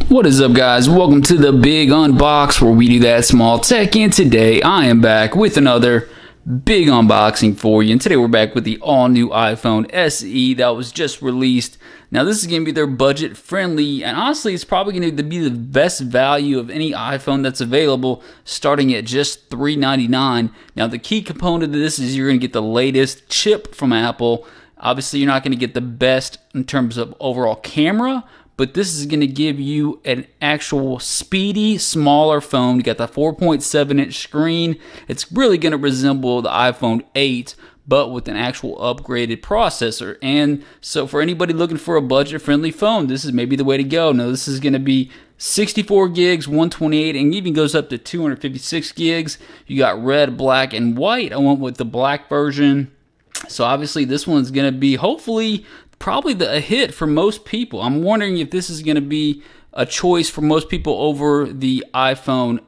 What is up, guys? Welcome to the big unbox where we do that small tech, and today I am back with another big unboxing for you. And today we're back with the all-new iPhone SE that was just released. Now this is going to be their budget friendly, and honestly it's probably going to be the best value of any iPhone that's available, starting at just $399. Now the key component of this is you're going to get the latest chip from Apple. Obviously you're not going to get the best in terms of overall camera, but this is going to give you an actual speedy, smaller phone. You got the 4.7-inch screen. It's really going to resemble the iPhone 8, but with an actual upgraded processor. And so for anybody looking for a budget-friendly phone, this is maybe the way to go. Now, this is going to be 64 gigs, 128, and even goes up to 256 gigs. You got red, black, and white. I went with the black version. So obviously this one's going to be, hopefully, probably a hit for most people. I'm wondering if this is going to be a choice for most people over the iPhone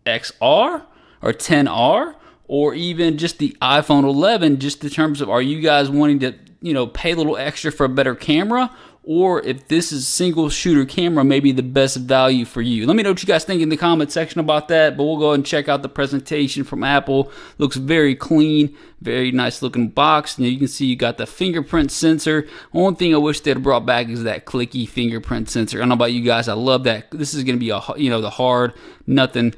XR or 10R, or even just the iPhone 11, just in terms of, are you guys wanting to, pay a little extra for a better camera, or if this is single shooter camera, maybe the best value for you. Let me know what you guys think in the comment section about that, but we'll go ahead and check out the presentation from Apple. Looks very clean, very nice looking box. Now you can see you got the fingerprint sensor. One thing I wish they'd brought back is that clicky fingerprint sensor. I don't know about you guys, I love that. This is going to be the hard, nothing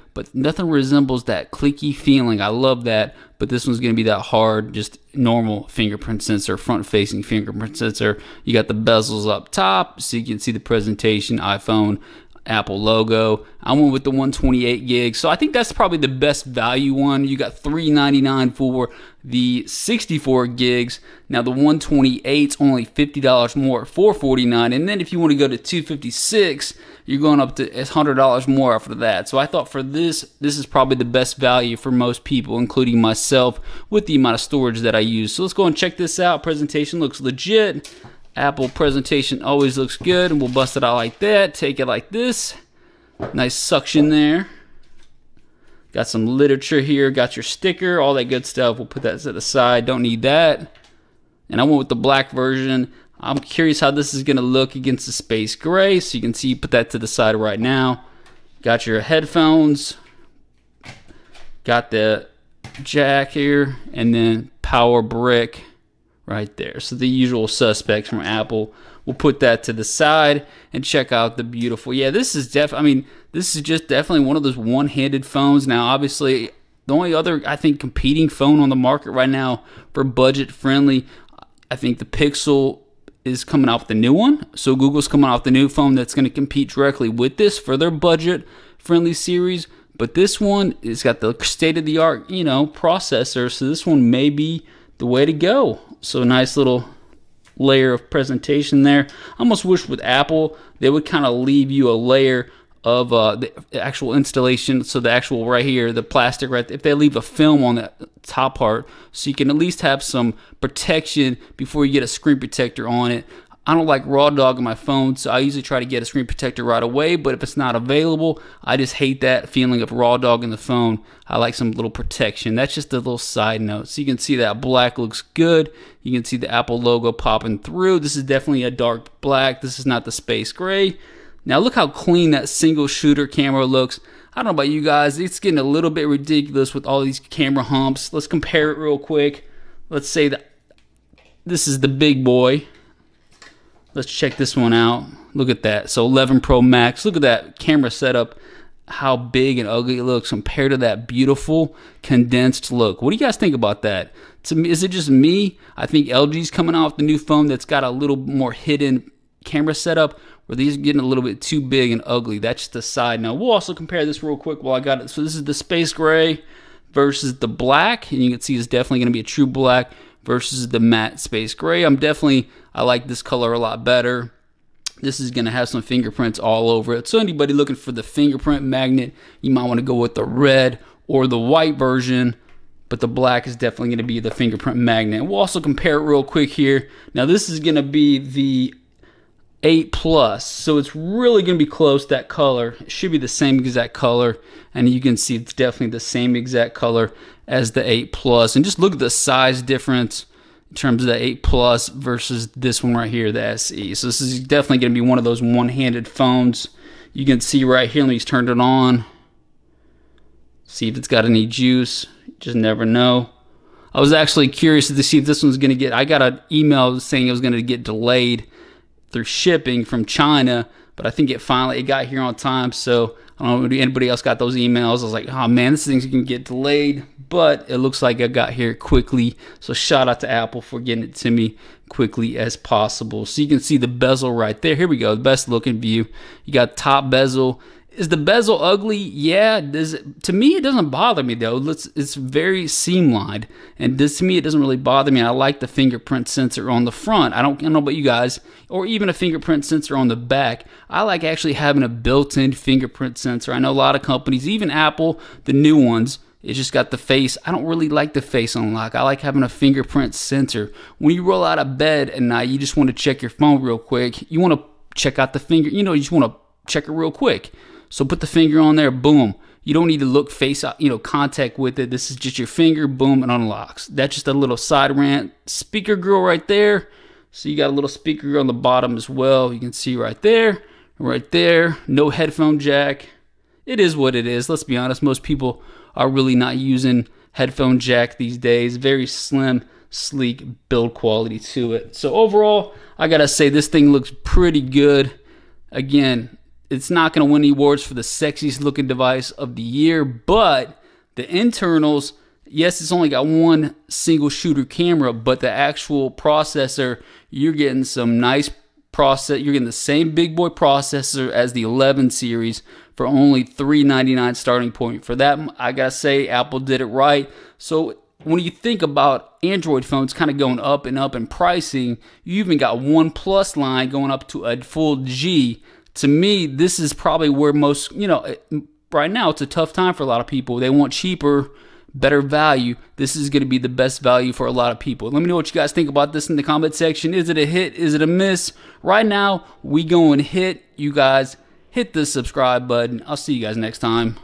resembles that clicky feeling. I love that. But this one's going to be that hard, just normal fingerprint sensor, front-facing fingerprint sensor. You got the bezels up top, so you can see the presentation, iPhone, Apple logo. I went with the 128 gigs, so I think that's probably the best value one. You got $399 for the 64 gigs. Now the 128's only $50 more at $449, and then if you want to go to 256, you're going up to $100 more after that. So I thought for this is probably the best value for most people, including myself, with the amount of storage that I use. So let's go and check this out. Presentation looks legit. Apple presentation always looks good, and we'll bust it out like that. Take it like this. Nice suction there. Got some literature here. Got your sticker, all that good stuff. We'll put that to the side. Don't need that. And I went with the black version. I'm curious how this is going to look against the space gray. So you can see, put that to the side right now. Got your headphones. Got the jack here, and then power brick right there. So the usual suspects from Apple. We'll put that to the side and check out the beautiful. Yeah, this is this is just definitely one of those one-handed phones. Now, obviously, the only other, I think, competing phone on the market right now for budget-friendly, I think the Pixel is coming out with the new one. So Google's coming out with the new phone that's going to compete directly with this for their budget-friendly series. But this one, it's got the state-of-the-art, processor. So this one may be the way to go. So nice little layer of presentation there. I almost wish with Apple they would kind of leave you a layer of the actual installation. So the actual right here, the plastic right, if they leave a film on that top part, so you can at least have some protection before you get a screen protector on it. I don't like raw dog on my phone, so I usually try to get a screen protector right away, but if it's not available, I just hate that feeling of raw dog in the phone. I like some little protection. That's just a little side note. So you can see that black looks good. You can see the Apple logo popping through. This is definitely a dark black. This is not the space gray. Now look how clean that single shooter camera looks. I don't know about you guys, it's getting a little bit ridiculous with all these camera humps. Let's compare it real quick. Let's say that this is the big boy. Let's check this one out. Look at that. So 11 Pro Max. Look at that camera setup. How big and ugly it looks compared to that beautiful condensed look. What do you guys think about that? To me, is it just me? I think LG's coming out with the new phone that's got a little more hidden camera setup, where these are getting a little bit too big and ugly. That's just a side note. We'll also compare this real quick while I got it. So this is the space gray versus the black, and you can see it's definitely going to be a true black versus the matte space gray. I like this color a lot better. This is going to have some fingerprints all over it. So anybody looking for the fingerprint magnet, you might want to go with the red or the white version, but the black is definitely going to be the fingerprint magnet. We'll also compare it real quick here. Now this is going to be the 8 Plus, so it's really going to be close. That color, it should be the same exact color, and you can see it's definitely the same exact color as the 8 Plus. And just look at the size difference in terms of the 8 Plus versus this one right here, the SE. So this is definitely going to be one of those one-handed phones. You can see right here, let me just turn it on. See if it's got any juice. Just never know. I was actually curious to see if this one's going to get... I got an email saying it was going to get delayed through shipping from China, but I think it got here on time. So I don't know if anybody else got those emails. I was like, oh man, this thing's going to get delayed, but it looks like it got here quickly. So shout out to Apple for getting it to me quickly as possible. So you can see the bezel right there. Here we go, the best looking view. You got top bezel. Is the bezel ugly? Yeah. To me, it doesn't bother me though. It's very seam-lined, and to me, it doesn't really bother me. I like the fingerprint sensor on the front. I don't know about you guys, or even a fingerprint sensor on the back. I like actually having a built-in fingerprint sensor. I know a lot of companies, even Apple, the new ones, it's just got the face. I don't really like the face unlock. I like having a fingerprint sensor. When you roll out of bed at night, you just want to check your phone real quick. You want to check out the finger. You just want to check it real quick. So put the finger on there, boom. You don't need to look face out, contact with it. This is just your finger, boom, it unlocks. That's just a little side rant. Speaker grill right there. So you got a little speaker grill on the bottom as well. You can see right there. No headphone jack. It is what it is. Let's be honest. Most people are really not using headphone jack these days. Very slim, sleek build quality to it. So overall, I gotta say this thing looks pretty good. Again, it's not going to win any awards for the sexiest looking device of the year, but the internals, yes, it's only got one single shooter camera, but the actual processor, you're getting some nice process. You're getting the same big boy processor as the 11 series for only $399 starting point. For that, I got to say, Apple did it right. So when you think about Android phones kind of going up and up in pricing, you even got OnePlus line going up to a full G. To me, this is probably where most, right now it's a tough time for a lot of people. They want cheaper, better value. This is going to be the best value for a lot of people. Let me know what you guys think about this in the comment section. Is it a hit? Is it a miss? Right now, we going hit. You guys hit the subscribe button. I'll see you guys next time.